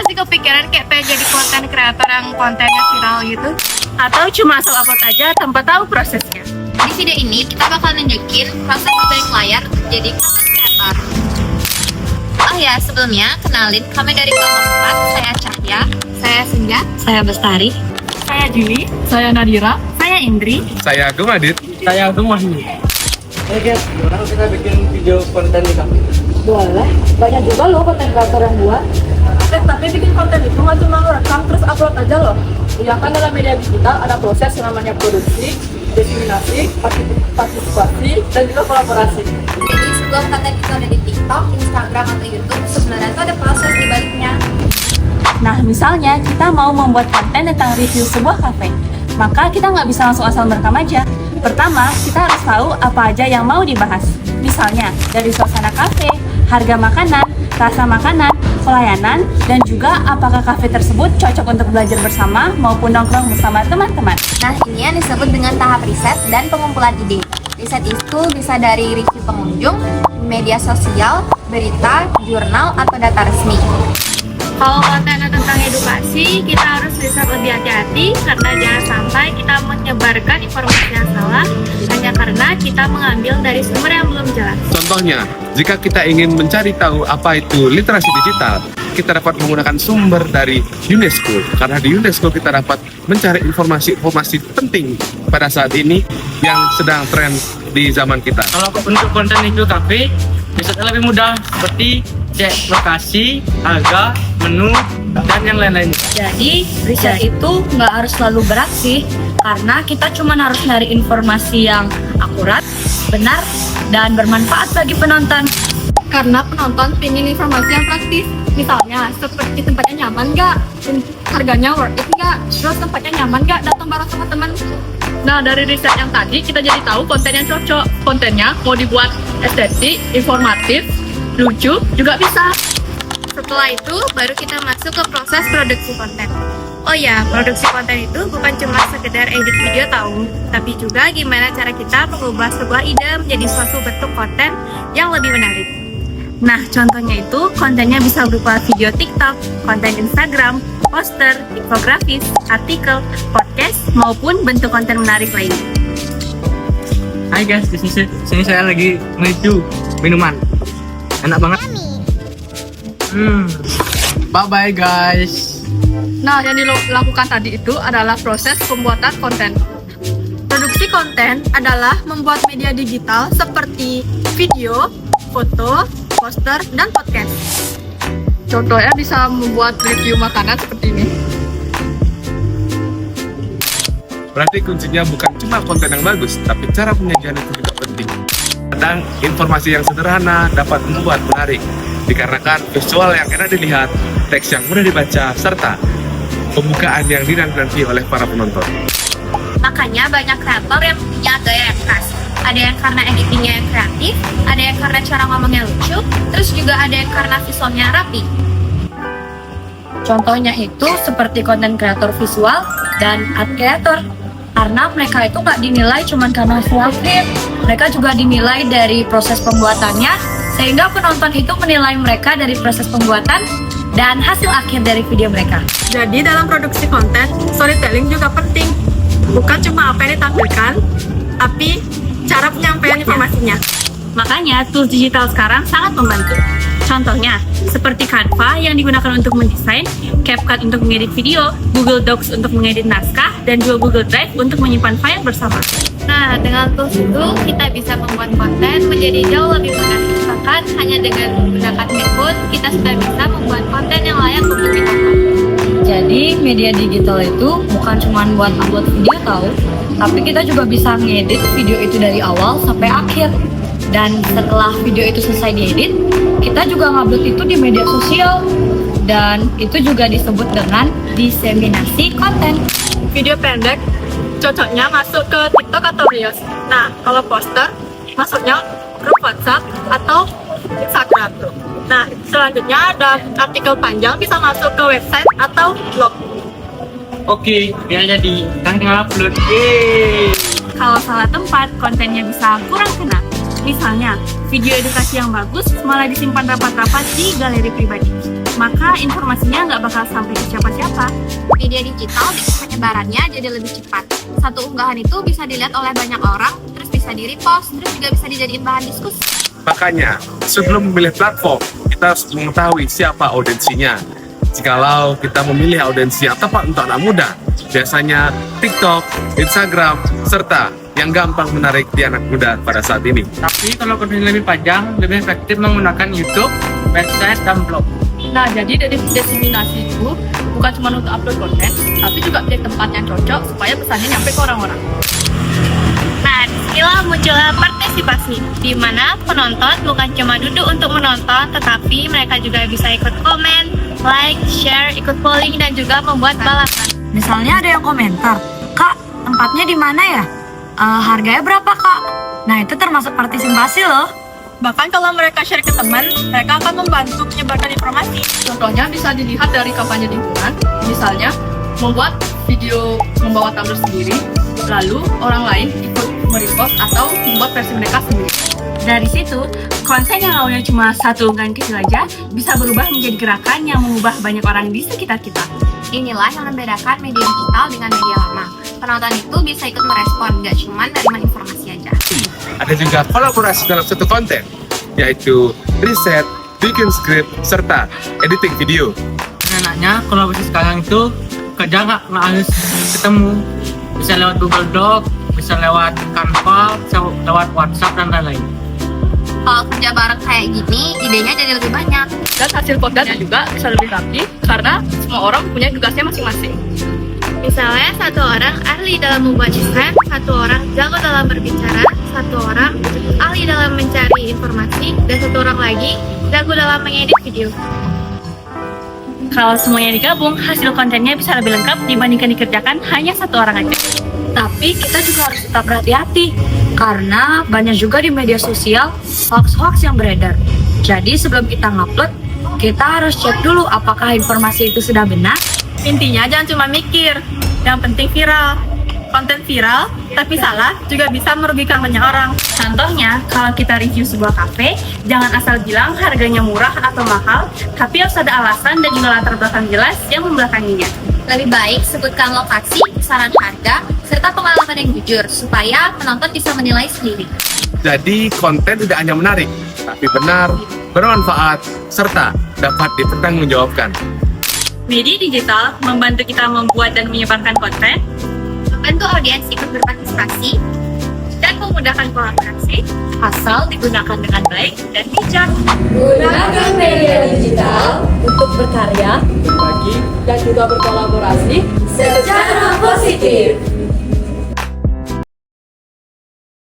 sih kepikiran kayak pengen jadi konten kreator yang kontennya viral gitu? Atau cuma asal upload aja tanpa tahu prosesnya? Di video ini kita bakal nunjukin proses dibalik layar untuk jadi content creator. Oh ya, sebelumnya kenalin kami dari kelompok 4. Saya Cahya, Saya Senja, saya Bestari, saya Juli, saya Nadira, saya Indri. Saya Agung Adit. Saya Agung Wahyu. Oke, sekarang kita bikin video konten di kafe. Boleh, banyak juga loh konten kreator yang buat. Tapi bikin konten itu nggak cuma ngerekam terus upload aja loh. Ya kan dalam media digital ada proses yang namanya produksi, diseminasi, partisipasi, dan juga kolaborasi. jadi sebelum konten itu ada di TikTok, Instagram, atau YouTube, sebenarnya itu ada proses di baliknya. Nah, misalnya kita mau membuat konten tentang review sebuah kafe, maka kita nggak bisa langsung asal merekam aja. Pertama, kita harus tahu apa aja yang mau dibahas. Misalnya, dari suasana kafe, harga makanan, rasa makanan, pelayanan, dan juga apakah kafe tersebut cocok untuk belajar bersama maupun nongkrong bersama teman-teman. Nah, ini yang disebut dengan tahap riset dan pengumpulan ide. Riset itu bisa dari review pengunjung, media sosial, berita, jurnal, atau data resmi. Kalau kontennya tentang edukasi, kita harus riset lebih hati-hati karena jangan sampai kita menyebarkan informasi yang salah hanya karena kita mengambil dari sumber yang belum jelas. Contohnya, jika kita ingin mencari tahu apa itu literasi digital, kita dapat menggunakan sumber dari UNESCO. Karena di UNESCO kita dapat mencari informasi-informasi penting pada saat ini yang sedang tren di zaman kita. Kalau untuk konten itu kafe, risetnya lebih mudah seperti cek lokasi, harga, menu, dan yang lain-lain. Jadi, riset itu nggak harus selalu berat sih, karena kita cuma harus nyari informasi yang akurat, benar, dan bermanfaat bagi penonton. Karena penonton ingin informasi yang praktis, misalnya seperti tempatnya nyaman nggak, harganya worth it nggak, terus tempatnya nyaman nggak, datang bareng sama teman. Nah, dari riset yang tadi kita jadi tahu konten yang cocok. Kontennya mau dibuat estetik, informatif, lucu, juga bisa. Setelah itu, baru kita masuk ke proses produksi konten. Oh ya, produksi konten itu bukan cuma sekedar edit video tahu, tapi juga gimana cara kita mengubah sebuah ide menjadi suatu bentuk konten yang lebih menarik. Nah, contohnya itu kontennya bisa berupa video TikTok, konten Instagram, poster, infografis, artikel, podcast, maupun bentuk konten menarik lainnya. Hai guys, di sini saya lagi menuju minuman. Enak banget. Bye-bye guys. Nah, yang dilakukan tadi itu adalah proses pembuatan konten. Produksi konten adalah membuat media digital seperti video, foto, poster, dan podcast. Contohnya bisa membuat review makanan seperti ini. Berarti kuncinya bukan cuma konten yang bagus, tapi cara penyajian itu juga penting. Kadang informasi yang sederhana dapat membuat menarik, dikarenakan visual yang enak dilihat, teks yang mudah dibaca, serta pembukaan yang dinanti oleh para penonton. Makanya banyak kreator yang punya gaya yang khas. Ada yang karena editingnya yang kreatif, ada yang karena cara ngomongnya lucu, terus juga ada yang karena visualnya rapi. Contohnya itu seperti konten kreator visual dan art creator. Karena mereka itu nggak dinilai cuma karena hasil akhir, mereka juga dinilai dari proses pembuatannya, sehingga penonton itu menilai mereka dari proses pembuatan dan hasil akhir dari video mereka. Jadi dalam produksi konten, storytelling juga penting. Bukan cuma apa yang ditampilkan, tapi cara penyampaian informasinya. Makanya tools digital sekarang sangat membantu. Contohnya, seperti Canva yang digunakan untuk mendesain, CapCut untuk mengedit video, Google Docs untuk mengedit naskah, dan juga Google Drive untuk menyimpan file bersama. Nah, dengan tools itu kita bisa membuat konten menjadi jauh lebih mudah. Bahkan hanya dengan menggunakan handphone, kita sudah bisa membuat konten yang layak untuk ditonton. Jadi, media digital itu bukan cuma buat upload video tahu, tapi kita juga bisa ngedit video itu dari awal sampai akhir. Dan setelah video itu selesai diedit, kita juga ngupload itu di media sosial. Dan itu juga disebut dengan diseminasi konten. Video pendek cocoknya masuk ke TikTok atau Reels. Nah, kalau poster masuknya grup WhatsApp atau Instagram tuh. Nah, selanjutnya ada artikel panjang bisa masuk ke website atau blog. Oke, biar jadi tanggal upload. Yeay. Kalau salah tempat, kontennya bisa kurang kena. Misalnya, video edukasi yang bagus malah disimpan rapat-rapat di galeri pribadi. maka informasinya nggak bakal sampai ke siapa-siapa. Media digital bikin penyebarannya jadi lebih cepat. Satu unggahan itu bisa dilihat oleh banyak orang, terus bisa di-repost, terus juga bisa dijadiin bahan diskusi. Makanya, sebelum memilih platform, kita harus mengetahui siapa audiensinya. Jikalau kita memilih audiensi yang tepat untuk anak muda, biasanya TikTok, Instagram, serta yang gampang menarik di anak muda pada saat ini. Tapi kalau kontennya lebih panjang, lebih efektif menggunakan YouTube, website, dan blog. Nah, jadi dari diseminasi itu bukan cuma untuk upload konten, tapi juga pilih tempat yang cocok supaya pesannya nyampe ke orang-orang. Nah, disinilah muncullah partisipasi, di mana penonton bukan cuma duduk untuk menonton, tetapi mereka juga bisa ikut komen, like, share, ikut polling, dan juga membuat balapan. Misalnya ada yang komentar, "Kak, tempatnya di mana ya? Harganya berapa, Kak?" Nah, itu termasuk partisipasi loh. Bahkan kalau mereka share ke teman, mereka akan membantu menyebarkan informasi. Contohnya bisa dilihat dari kampanye lingkungan, misalnya membuat video membawa tumbler sendiri, lalu orang lain ikut merepost atau membuat versi mereka sendiri. Dari situ, konten yang awalnya cuma satu unggahan kecil aja bisa berubah menjadi gerakan yang mengubah banyak orang di sekitar kita. Inilah yang membedakan media digital dengan media lama. Penonton itu bisa ikut merespon, nggak cuma nerima informasi aja. Ada juga kolaborasi dalam satu konten, yaitu riset, bikin skrip, serta editing video. Enaknya kolaborasi sekarang itu kerja nggak harus ketemu, bisa lewat Google Doc, bisa lewat Canva, bisa lewat WhatsApp dan lain-lain. Kalau kerja bareng kayak gini, idenya jadi lebih banyak. Dan hasil kontennya juga bisa lebih rapi karena semua orang punya tugasnya masing-masing. Misalnya satu orang ahli dalam membuat desain, satu orang jago dalam berbicara, satu orang ahli dalam mencari informasi, dan satu orang lagi jago dalam mengedit video. Kalau semuanya digabung, hasil kontennya bisa lebih lengkap dibandingkan dikerjakan hanya satu orang aja. Tapi kita juga harus tetap berhati-hati karena banyak juga di media sosial hoax-hoax yang beredar. Jadi sebelum kita ngupload, kita harus cek dulu apakah informasi itu sudah benar. Intinya jangan cuma mikir, yang penting viral. Konten viral, tapi salah juga bisa merugikan banyak orang. Contohnya, kalau kita review sebuah kafe, jangan asal bilang harganya murah atau mahal, tapi harus ada alasan dan juga latar belakang jelas yang membelakanginya. Lebih baik sebutkan lokasi, kisaran harga, serta pengalaman yang jujur, supaya penonton bisa menilai sendiri. Jadi konten tidak hanya menarik, tapi benar, bermanfaat, serta dapat dipertanggungjawabkan. Media digital membantu kita membuat dan menyebarkan konten, Membantu audiens ikut berpartisipasi, dan memudahkan kolaborasi, asal digunakan dengan baik dan bijak. Gunakan media digital untuk berkarya, Berbagi dan juga berkolaborasi secara positif.